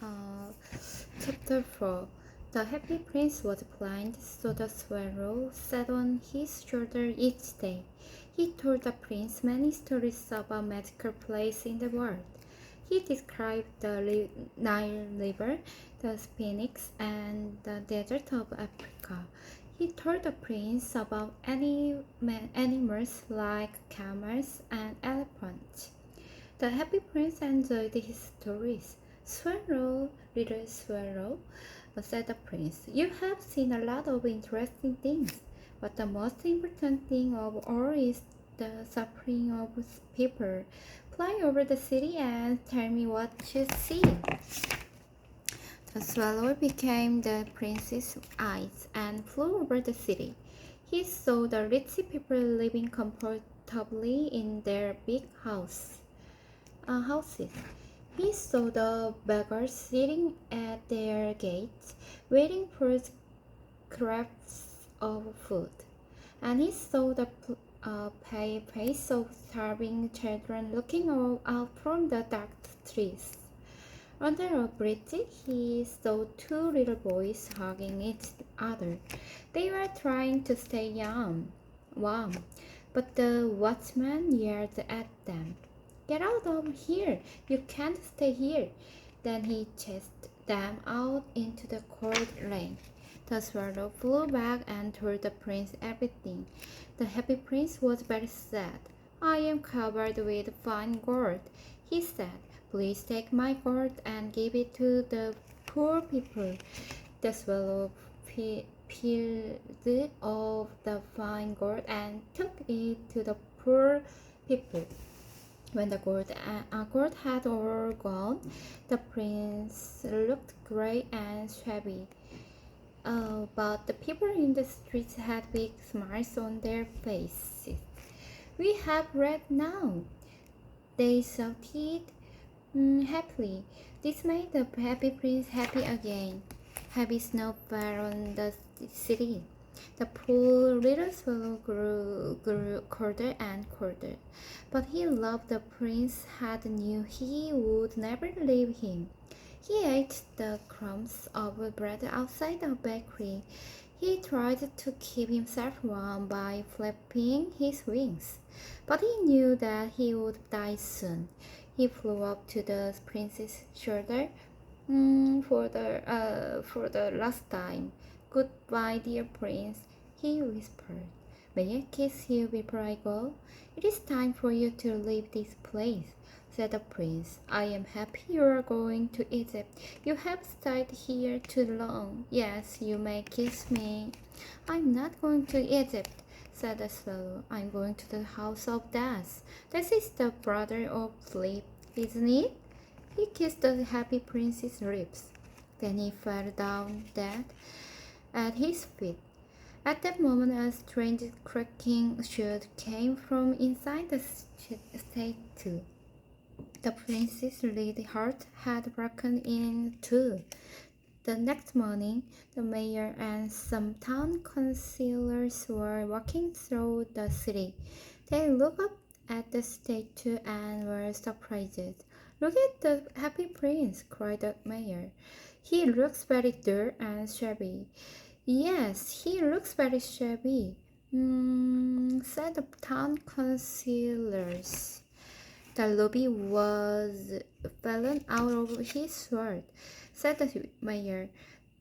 Uh, Chapter 4. The happy prince was blind, so the sparrow sat on his shoulder each day. He told the prince many stories about magical places in the world. He described the Nile River, the Phoenix, and the desert of Africa. He told the prince about animals like camels and elephants. The happy prince enjoyed his stories. Swallow, little swallow, said the prince, you have seen a lot of interesting things, but the most important thing of all is the suffering of people. Fly over the city and tell me what you see. The swallow became the prince's eyes and flew over the city. He saw the rich people living comfortably in their big houses. He saw the beggars sitting at their gates, waiting for scraps of food. And he saw the face of starving children looking out from the dark trees. Under a bridge, he saw two little boys hugging each other. They were trying to stay warm, but the watchman yelled at them. Get out of here! You can't stay here! Then he chased them out into the cold rain. The swallow flew back and told the prince everything. The happy prince was very sad. I am covered with fine gold, he said. Please take my gold and give it to the poor people. The swallow peeled off the fine gold and took it to the poor people. When the gold had all gone, the prince looked gray and shabby. But the people in the streets had big smiles on their faces. We have bread now, they shouted happily. This made the happy prince happy again. Heavy snow fell on the city. The poor little swallow grew colder and colder, but he loved the prince and knew he would never leave him. He ate the crumbs of bread outside the bakery. He tried to keep himself warm by flapping his wings, but he knew that he would die soon. He flew up to the prince's shoulder for the last time. Goodbye, dear prince, he whispered. May I kiss you before I go? It is time for you to leave this place, said the prince. I am happy you are going to Egypt. You have stayed here too long. Yes, you may kiss me. I'm not going to Egypt, said the swallow. I'm going to the house of death. This is the brother of sleep, isn't it? He kissed the happy prince's lips. Then he fell down dead at his feet. At that moment, a strange cracking sound came from inside the statue. The prince's little heart had broken in two. The next morning, the mayor and some town councillors were walking through the city. They looked up at the statue and were surprised. Look at the happy prince, cried the mayor. He looks very dull and shabby. Yes, he looks very shabby, said the town councillors. The ruby was fallen out of his sword, said the mayor.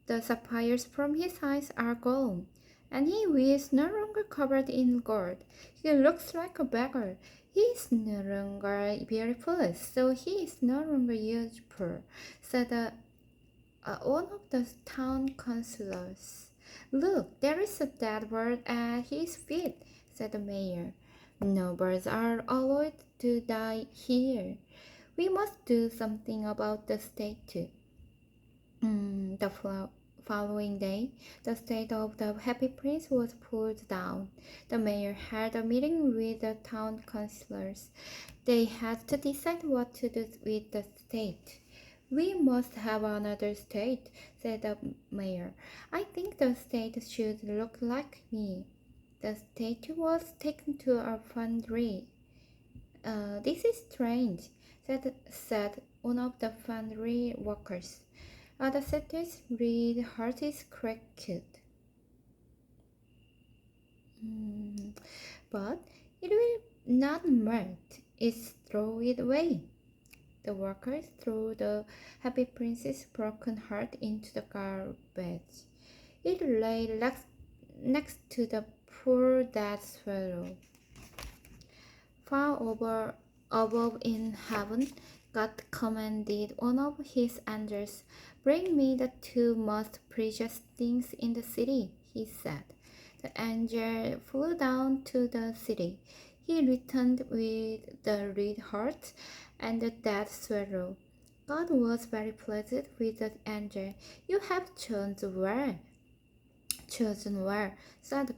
The sapphires from his eyes are gone, and he is no longer covered in gold. He looks like a beggar. He is no longer beautiful, so he is no longer useful, said one of the town councillors. Look, there is a dead bird at his feet, said the mayor. No birds are allowed to die here. We must do something about the statue. The following day, the statue of the happy prince was pulled down. The mayor held a meeting with the town councillors. They had to decide what to do with the statue. We must have another state, said the mayor. I think the state should look like me. The statue was taken to a foundry. This is strange, said one of the foundry workers. The city's reed heart is cracked. But it will not melt. It's throw it away. The workers threw the happy prince's broken heart into the garbage. It lay next to the poor dead swallow. Far above in heaven, God commanded one of his angels, "Bring me the two most precious things in the city," he said. The angel flew down to the city. He returned with the red heart and the dead swallow. God was very pleased with the angel. "You have chosen well," said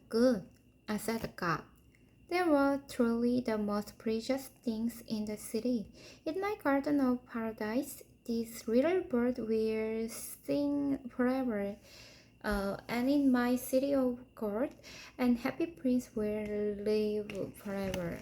God. They were truly the most precious things in the city. In my garden of paradise, this little bird will sing forever. And in my city of gold, and happy prince will live forever.